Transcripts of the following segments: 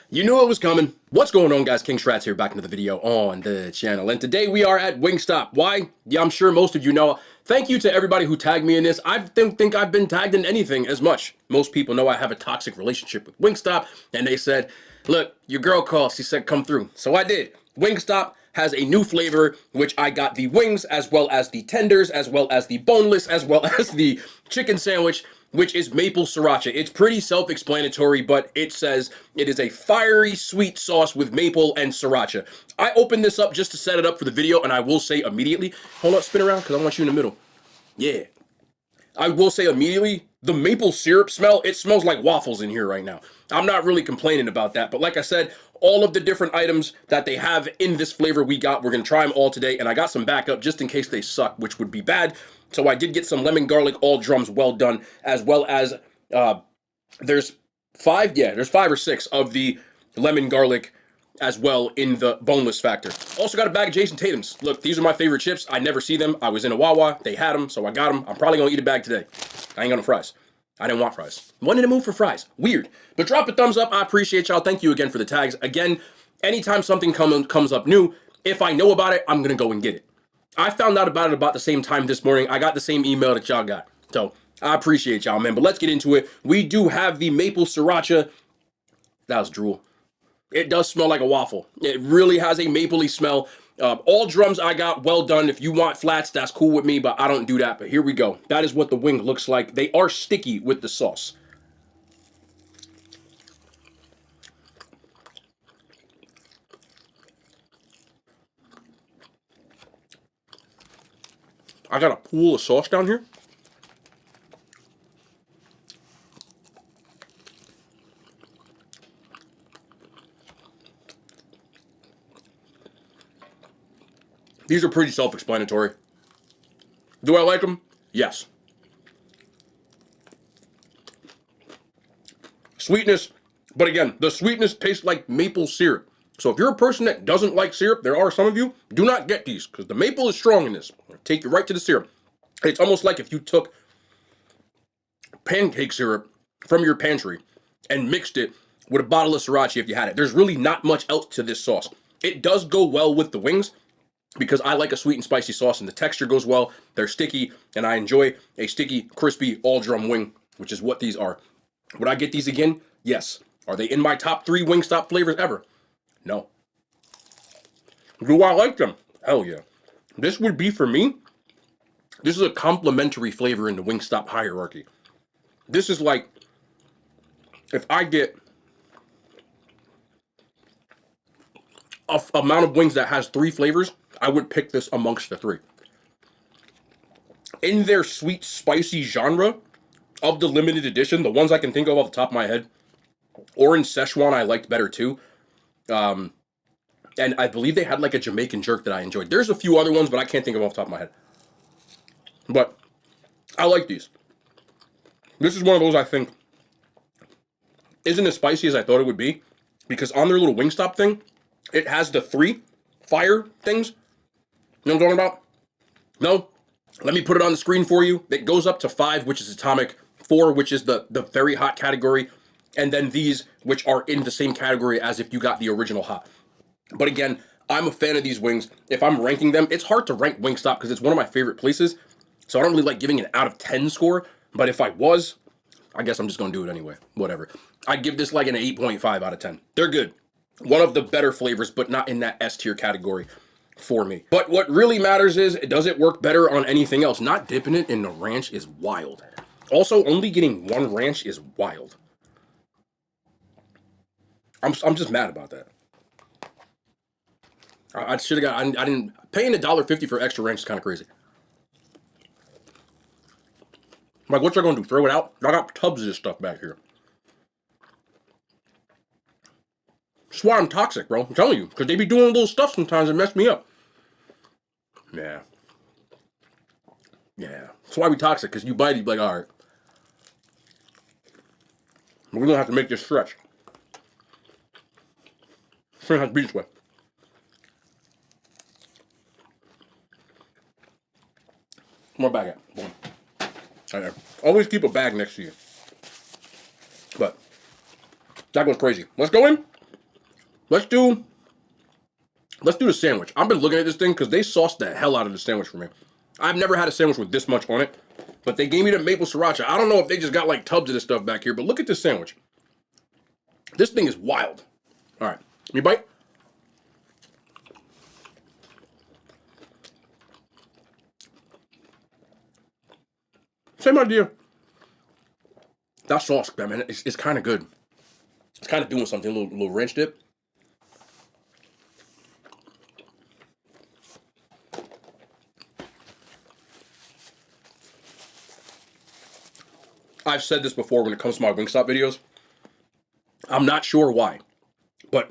You knew it was coming. What's going on, guys? King Shrats here, back into the video on the channel. And today we are at Wingstop. Why? Yeah, I'm sure most of you know. Thank you to everybody who tagged me in this. I don't think I've been tagged in anything as much. Most people know I have a toxic relationship with Wingstop. And they said, look, your girl called. She said, come through. So I did. Wingstop has a new flavor, which I got the wings, as well as the tenders, as well as the boneless, as well as the chicken sandwich, which is maple sriracha. It's pretty self-explanatory, but it says it is a fiery sweet sauce with maple and sriracha. I opened this up just to set it up for the video, and I will say immediately, hold up, spin around, because I want you in the middle. Yeah. I will say immediately, the maple syrup smell, it smells like waffles in here right now. I'm not really complaining about that, but like I said, all of the different items that they have in this flavor we're going to try them all today, and I got some backup just in case they suck, which would be bad. So I did get some lemon garlic all drums well done, as well as there's five or six of the lemon garlic as well in the boneless factor. Also got a bag of Jason Tatum's. Look, these are my favorite chips. I never see them. I was in a Wawa. They had them, so I got them. I'm probably going to eat a bag today. I ain't got no fries. I didn't want fries. Wasn't in the mood for fries. Weird. But drop a thumbs up. I appreciate y'all. Thank you again for the tags. Again, anytime something comes up new, if I know about it, I'm going to go and get it. I found out about it about the same time this morning. I got the same email that y'all got. So I appreciate y'all, man. But let's get into it. We do have the maple sriracha. That was drool. It does smell like a waffle. It really has a mapley smell. All drums I got well done. If you want flats, that's cool with me, but I don't do that. But here we go. That is what the wing looks like. They are sticky with the sauce. I got a pool of sauce down here. These are pretty self-explanatory. Do I like them? Yes. Sweetness, but again, the sweetness tastes like maple syrup. So if you're a person that doesn't like syrup, there are some of you, do not get these, because the maple is strong in this. It'll take you right to the syrup. It's almost like if you took pancake syrup from your pantry and mixed it with a bottle of sriracha if you had it. There's really not much else to this sauce. It does go well with the wings, because I like a sweet and spicy sauce, and the texture goes well. They're sticky, and I enjoy a sticky, crispy, all-drum wing, which is what these are. Would I get these again? Yes. Are they in my top 3 Wingstop flavors ever? No. Do I like them? Hell yeah. This would be, for me, this is a complimentary flavor in the Wingstop hierarchy. This is like, if I get an amount of wings that has 3 flavors, I would pick this amongst the 3. In their sweet, spicy genre of the limited edition, the ones I can think of off the top of my head, orange Szechuan I liked better too. And I believe they had like a Jamaican jerk that I enjoyed. There's a few other ones, but I can't think of them off the top of my head. But I like these. This is one of those I think isn't as spicy as I thought it would be, because on their little Wingstop thing, it has the 3 fire things. You know what I'm talking about? No? Let me put it on the screen for you. It goes up to 5, which is atomic, 4, which is the very hot category, and then these, which are in the same category as if you got the original hot. But again, I'm a fan of these wings. If I'm ranking them, it's hard to rank Wingstop because it's one of my favorite places, so I don't really like giving an out of 10 score, but if I was, I guess I'm just going to do it anyway. Whatever. I'd give this like an 8.5 out of 10. They're good. One of the better flavors, but not in that S tier category for me. But what really matters is, does it work better on anything else? Not dipping it in the ranch is wild. Also, only getting 1 ranch is wild. I'm just mad about that. I should have got, I didn't, paying $1.50 for extra ranch is kind of crazy. Like, what y'all gonna do, throw it out? I got tubs of this stuff back here. That's why I'm toxic, bro. I'm telling you. Because they be doing little stuff sometimes that mess me up. Yeah. Yeah. That's why we toxic. Because you bite, you be like, alright. We're going to have to make this stretch. It's going to have to be this way. Where my bag at? Boom. Right there. Always keep a bag next to you. But that goes crazy. Let's go in. let's do the sandwich. I've been looking at this thing because they sauced the hell out of the sandwich for me. I've never had a sandwich with this much on it, but they gave me the maple sriracha. I don't know if they just got like tubs of this stuff back here, but look at this sandwich. This thing is wild. All right, let me bite. Same idea. That sauce, man, it's kind of good. It's kind of doing something, a little ranch dip. I've said this before when it comes to my Wingstop videos. I'm not sure why, but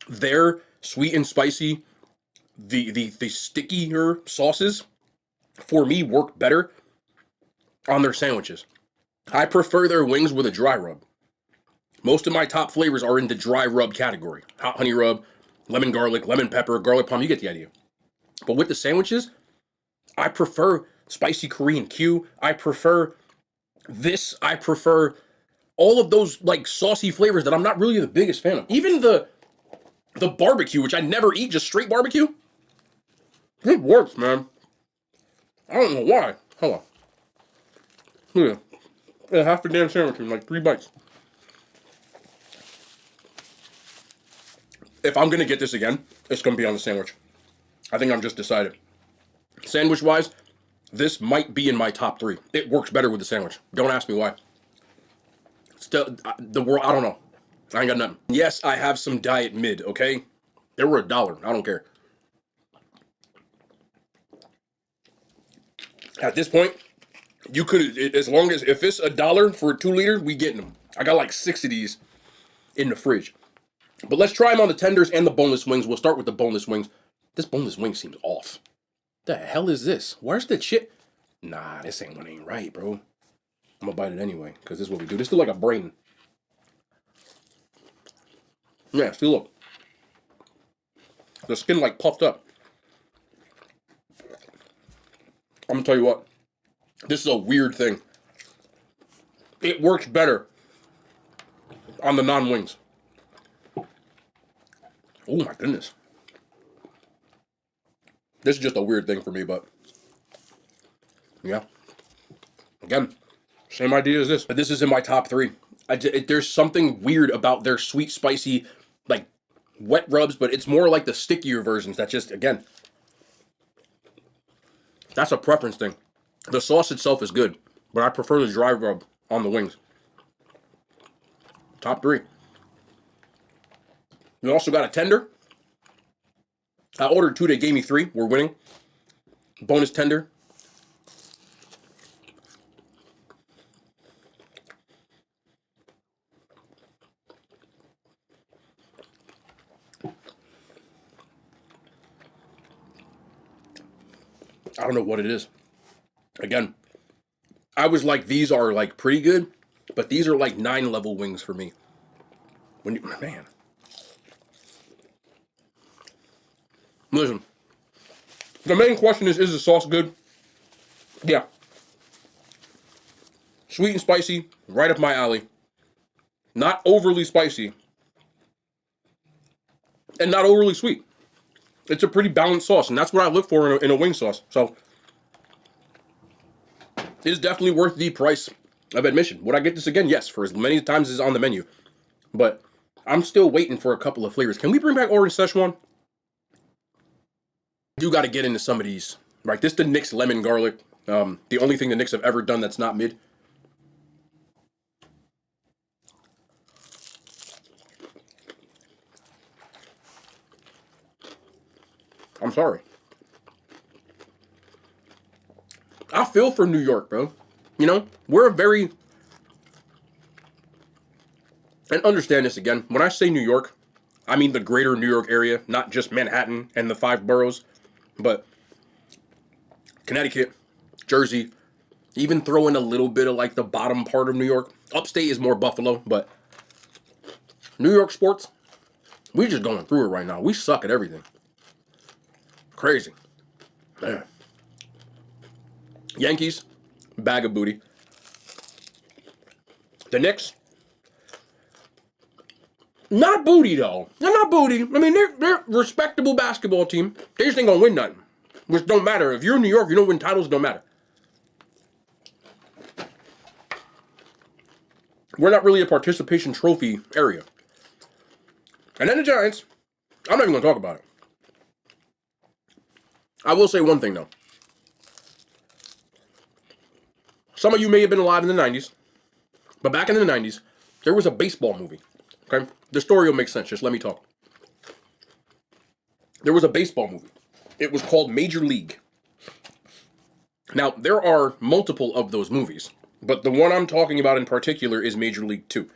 their sweet and spicy, the stickier sauces, for me, work better on their sandwiches. I prefer their wings with a dry rub. Most of my top flavors are in the dry rub category. Hot honey rub, lemon garlic, lemon pepper, garlic palm, you get the idea. But with the sandwiches, I prefer spicy Korean Q. I prefer this. I prefer all of those like saucy flavors that I'm not really the biggest fan of. Even the barbecue, which I never eat, just straight barbecue. It works, man. I don't know why. Hold on. Yeah, half a damn sandwich in like 3 bites. If I'm gonna get this again, it's gonna be on the sandwich. I think I'm just decided. Sandwich wise, this might be in my top 3. It works better with the sandwich. Don't ask me why. Still, the world, I don't know. I ain't got nothing. Yes, I have some diet mid, okay? They were $1. I don't care. At this point, you could, as long as, if it's $1 for a 2 liter, we getting them. I got like 6 of these in the fridge. But let's try them on the tenders and the boneless wings. We'll start with the boneless wings. This boneless wing seems off. The hell is this? Where's the chip? Nah, this ain't right, bro. I'm gonna bite it anyway, because this is what we do. This is like a brain. Yeah, see, look. The skin like puffed up. I'm gonna tell you what. This is a weird thing. It works better on the non-wings. Oh my goodness. This is just a weird thing for me, but yeah. Again, same idea as this. But this is in my top 3. There's something weird about their sweet, spicy, like wet rubs, but it's more like the stickier versions that just, again, that's a preference thing. The sauce itself is good, but I prefer the dry rub on the wings. Top 3. We also got a tender. I ordered 2, they gave me 3. We're winning. Bonus tender. I don't know what it is. Again, I was like, these are like pretty good, but these are like 9 level wings for me. When you, man. Listen, the main question is the sauce good? Yeah. Sweet and spicy, right up my alley. Not overly spicy. And not overly sweet. It's a pretty balanced sauce, and that's what I look for in a wing sauce. So, it's definitely worth the price of admission. Would I get this again? Yes, for as many times as it's on the menu. But I'm still waiting for a couple of flavors. Can we bring back orange Szechuan? You got to get into some of these. Right, this is the Nick's lemon garlic. The only thing the Knicks have ever done that's not mid. I'm sorry. I feel for New York, bro. You know, we're a very... And understand this again. When I say New York, I mean the greater New York area, not just Manhattan and the 5 boroughs, but Connecticut, Jersey, even throw in a little bit of like the bottom part of New York. Upstate is more Buffalo, but New York sports, we just going through it right now. We suck at everything. Crazy. Man. Yankees, bag of booty. The Knicks, Not booty, though. They're not booty. I mean, they're a respectable basketball team. They just ain't gonna win nothing. Which don't matter. If you're in New York, you don't win titles, don't matter. We're not really a participation trophy area. And then the Giants, I'm not even gonna talk about it. I will say one thing, though. Some of you may have been alive in the 90s, but back in the 90s, there was a baseball movie. Okay? The story will make sense. Just let me talk. There was a baseball movie. It was called Major League. Now, there are multiple of those movies, but the one I'm talking about in particular is Major League 2.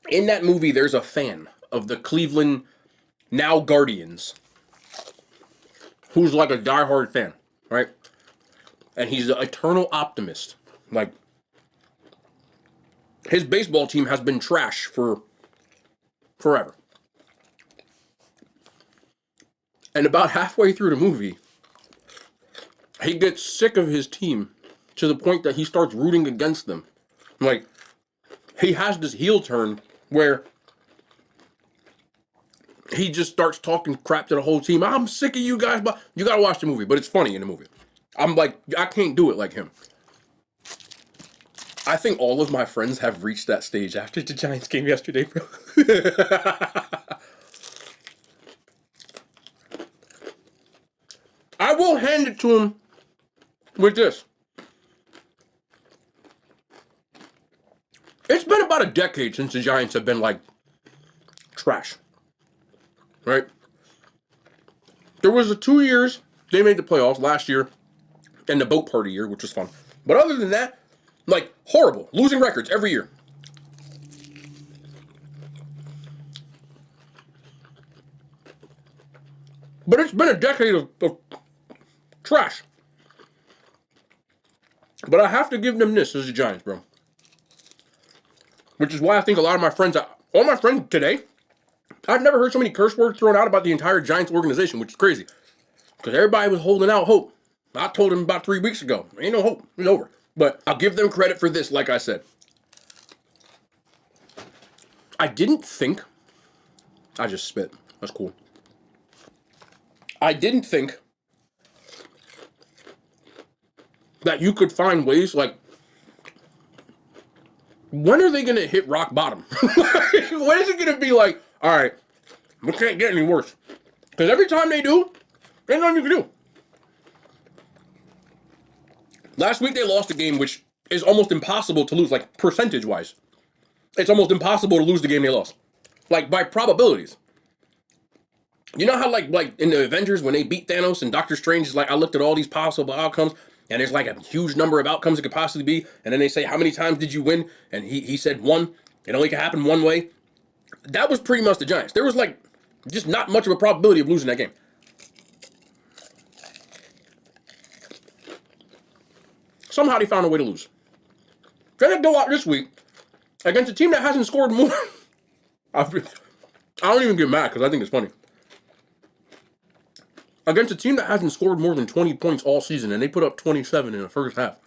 In that movie, there's a fan of the Cleveland, now Guardians, who's like a diehard fan, right? And he's an eternal optimist. Like, his baseball team has been trash for forever. And about halfway through the movie, he gets sick of his team to the point that he starts rooting against them. Like, he has this heel turn where he just starts talking crap to the whole team. I'm sick of you guys, but you gotta watch the movie. But it's funny in the movie. I'm like, I can't do it like him. I think all of my friends have reached that stage after the Giants game yesterday, bro. I will hand it to him with this. It's been about a decade since the Giants have been, like, trash. Right? There was 2 years they made the playoffs, last year and the boat party year, which was fun. But other than that, like, horrible. Losing records every year. But it's been a decade of trash. But I have to give them this as the Giants, bro. Which is why I think a lot of my friends, all my friends today, I've never heard so many curse words thrown out about the entire Giants organization, which is crazy. Because everybody was holding out hope. I told them about 3 weeks ago, ain't no hope, it's over. But I'll give them credit for this, like I said. I didn't think, I just spit, that's cool. I didn't think that you could find ways, like, when are they going to hit rock bottom? When is it going to be like, all right, we can't get any worse? Because every time they do, there's nothing you can do. Last week they lost a game which is almost impossible to lose, like, percentage-wise. It's almost impossible to lose the game they lost. Like, by probabilities. You know how, like in the Avengers, when they beat Thanos and Doctor Strange is like, I looked at all these possible outcomes, and there's like a huge number of outcomes it could possibly be, and then they say, how many times did you win? And he said one. It only could happen one way. That was pretty much the Giants. There was, like, just not much of a probability of losing that game. Somehow they found a way to lose. Then they go out this week against a team that hasn't scored more. I don't even get mad because I think it's funny. Against a team that hasn't scored more than 20 points all season, and they put up 27 in the first half.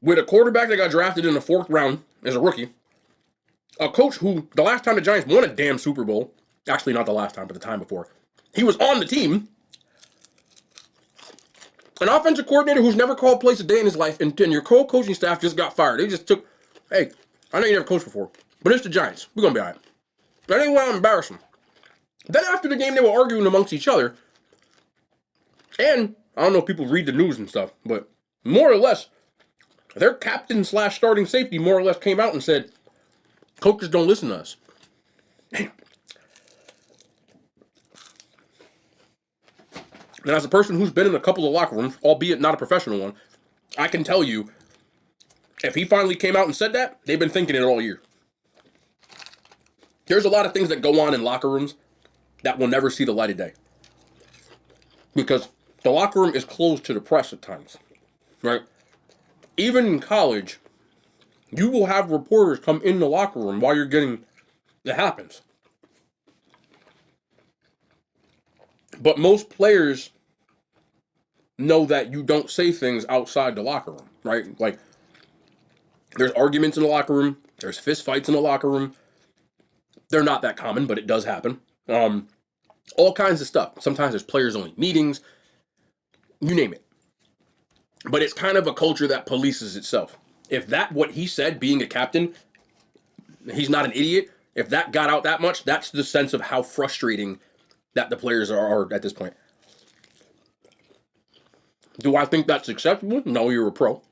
With a quarterback that got drafted in the 4th round as a rookie. A coach who, the last time the Giants won a damn Super Bowl, actually not the last time, but the time before, he was on the team. An offensive coordinator who's never called plays a day in his life, and your co-coaching staff just got fired. They just took, hey, I know you never coached before, but it's the Giants. We're going to be all right. That ain't why I'm embarrassing. Then after the game, they were arguing amongst each other. And, I don't know if people read the news and stuff, but more or less, their captain / starting safety more or less came out and said, coaches don't listen to us. And as a person who's been in a couple of locker rooms, albeit not a professional one, I can tell you, if he finally came out and said that, they've been thinking it all year. There's a lot of things that go on in locker rooms that will never see the light of day. Because the locker room is closed to the press at times, right? Even in college, you will have reporters come in the locker room while you're getting, it happens. But most players know that you don't say things outside the locker room, right? Like, There's arguments in the locker room. There's fist fights in the locker room. They're not that common, but it does happen. All kinds of stuff. Sometimes there's players-only meetings. You name it. But it's kind of a culture that polices itself. If that, what he said, being a captain, he's not an idiot. If that got out that much, that's the sense of how frustrating that the players are at this point. Do I think that's acceptable? No, you're a pro.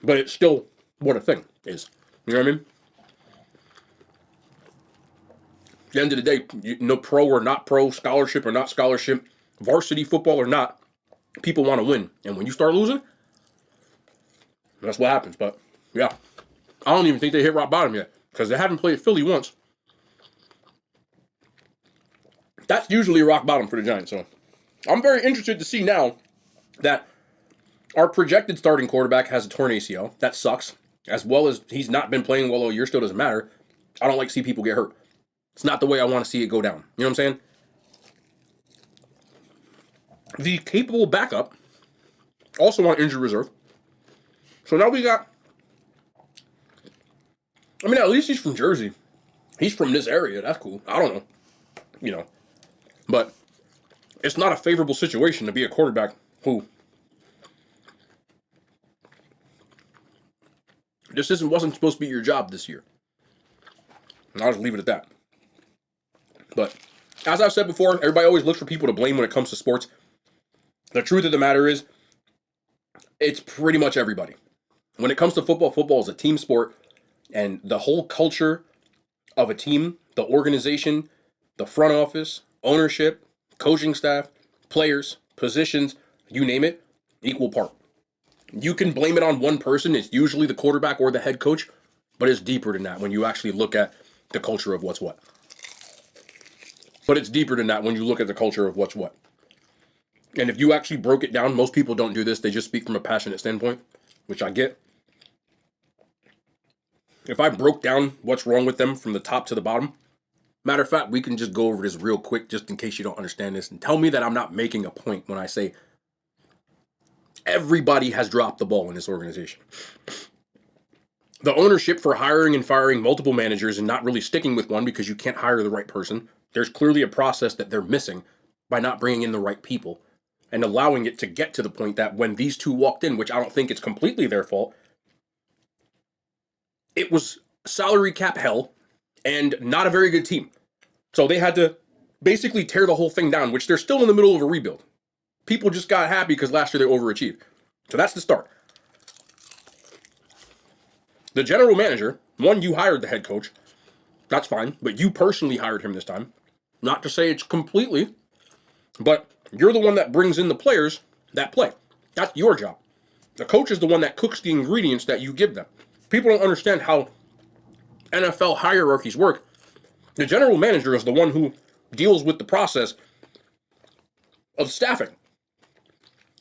But it's still what a thing is. You know what I mean? At the end of the day, no pro or not pro, scholarship or not scholarship, varsity football or not, people want to win. And when you start losing, that's what happens. But, yeah. I don't even think they hit rock bottom yet. Because they haven't played Philly once. That's usually rock bottom for the Giants. So, I'm very interested to see now that our projected starting quarterback has a torn ACL. That sucks. As well as he's not been playing well all year, still doesn't matter. I don't like to see people get hurt. It's not the way I want to see it go down. You know what I'm saying? The capable backup also on injured reserve. So now we got... I mean, at least he's from Jersey. He's from this area. That's cool. I don't know. You know. But it's not a favorable situation to be a quarterback who... This wasn't supposed to be your job this year. And I'll just leave it at that. But, as I've said before, everybody always looks for people to blame when it comes to sports. The truth of the matter is, it's pretty much everybody. When it comes to football, football is a team sport. And the whole culture of a team, the organization, the front office, ownership, coaching staff, players, positions, you name it, equal part. You can blame it on one person. It's usually the quarterback or the head coach. But it's deeper than that when you actually look at the culture of what's what. But it's deeper than that when you look at the culture of what's what. And if you actually broke it down, most people don't do this. They just speak from a passionate standpoint, which I get. If I broke down what's wrong with them from the top to the bottom, matter of fact, we can just go over this real quick just in case you don't understand this. And tell me that I'm not making a point when I say everybody has dropped the ball in this organization. The ownership for hiring and firing multiple managers and not really sticking with one because you can't hire the right person. There's clearly a process that they're missing by not bringing in the right people and allowing it to get to the point that when these two walked in, which I don't think it's completely their fault, it was salary cap hell and not a very good team. So they had to basically tear the whole thing down, which they're still in the middle of a rebuild. People just got happy because last year they overachieved. So that's the start. The general manager, one, you hired the head coach. That's fine, but you personally hired him this time. Not to say it's completely, but you're the one that brings in the players that play. That's your job. The coach is the one that cooks the ingredients that you give them. People don't understand how NFL hierarchies work. The general manager is the one who deals with the process of staffing.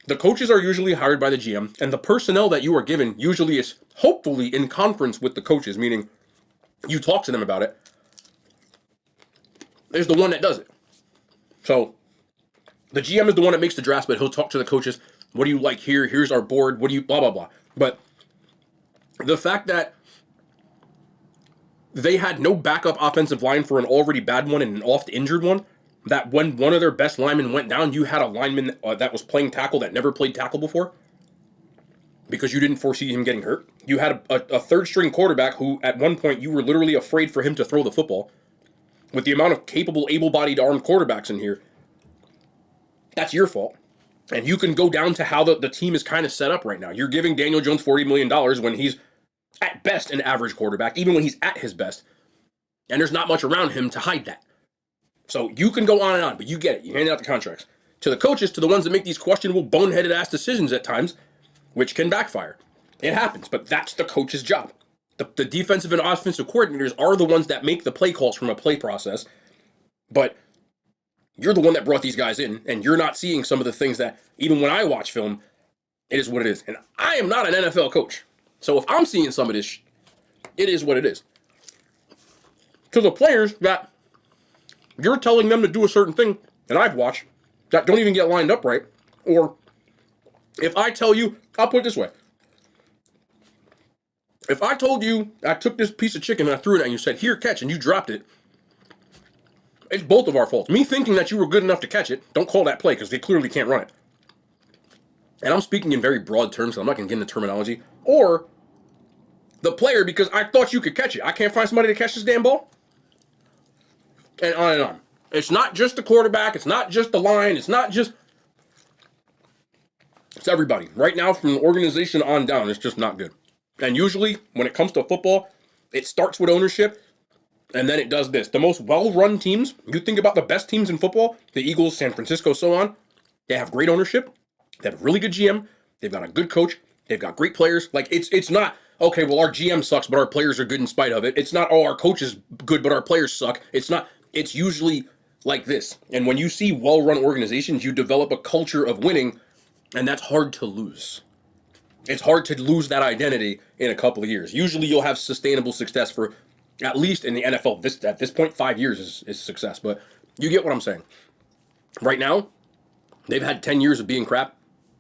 The coaches are usually hired by the GM, and the personnel that you are given usually is hopefully in conference with the coaches, meaning you talk to them about it. There's the one that does it. So, the GM is the one that makes the drafts, but he'll talk to the coaches. What do you like here? Here's our board. What do you... blah, blah, blah. But the fact that they had no backup offensive line for an already bad one and an oft-injured one, that when one of their best linemen went down, you had a lineman that was playing tackle that never played tackle before because you didn't foresee him getting hurt. You had a third-string quarterback who, at one point, you were literally afraid for him to throw the football. With the amount of capable, able-bodied armed quarterbacks in here, that's your fault. And you can go down to how the team is kind of set up right now. You're giving Daniel Jones $40 million when he's, at best, an average quarterback, even when he's at his best. And there's not much around him to hide that. So you can go on and on, but you get it. You hand out the contracts. To the coaches, to the ones that make these questionable, boneheaded-ass decisions at times, which can backfire. It happens, but that's the coach's job. The defensive and offensive coordinators are the ones that make the play calls from a play process, but you're the one that brought these guys in, and you're not seeing some of the things that, even when I watch film, it is what it is. And I am not an NFL coach, so if I'm seeing some of this, it is what it is. To the players that you're telling them to do a certain thing, and I've watched, that don't even get lined up right, or if I tell you, I'll put it this way. If I told you I took this piece of chicken and I threw it at you and said, here, catch, and you dropped it, it's both of our faults. Me thinking that you were good enough to catch it, don't call that play because they clearly can't run it. And I'm speaking in very broad terms, so I'm not going to get into terminology. Or the player, because I thought you could catch it. I can't find somebody to catch this damn ball. And on and on. It's not just the quarterback. It's not just the line. It's not just... It's everybody. Right now, from the organization on down, it's just not good. And usually, when it comes to football, it starts with ownership, and then it does this. The most well-run teams, you think about the best teams in football, the Eagles, San Francisco, so on, they have great ownership. They have a really good GM. They've got a good coach. They've got great players. Like, it's not, okay, well, our GM sucks, but our players are good in spite of it. It's not, oh, our coach is good, but our players suck. It's not, it's usually like this. And when you see well-run organizations, you develop a culture of winning, and that's hard to lose. It's hard to lose that identity in a couple of years. Usually you'll have sustainable success for, at least in the NFL, at this point, 5 years is success. But you get what I'm saying. Right now, they've had 10 years of being crap.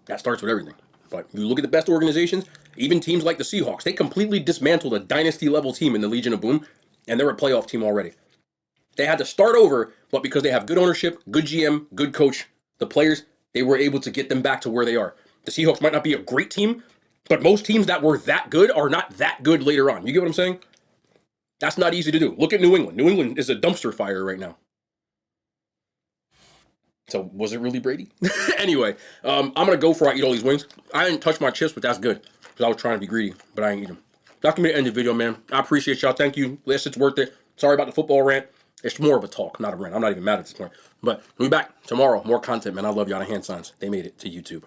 That starts with everything. But you look at the best organizations, even teams like the Seahawks, they completely dismantled a dynasty-level team in the Legion of Boom, and they're a playoff team already. They had to start over, but because they have good ownership, good GM, good coach, the players, they were able to get them back to where they are. The Seahawks might not be a great team, but most teams that were that good are not that good later on. You get what I'm saying? That's not easy to do. Look at New England. New England is a dumpster fire right now. So, was it really Brady? Anyway, I'm going to go before I eat all these wings. I didn't touch my chips, but that's good. Because I was trying to be greedy, but I ain't eat them. That's going to be the end of the video, man. I appreciate y'all. Thank you. Yes, it's worth it. Sorry about the football rant. It's more of a talk, not a rant. I'm not even mad at this point. But we'll be back tomorrow. More content, man. I love y'all. The hand signs. They made it to YouTube.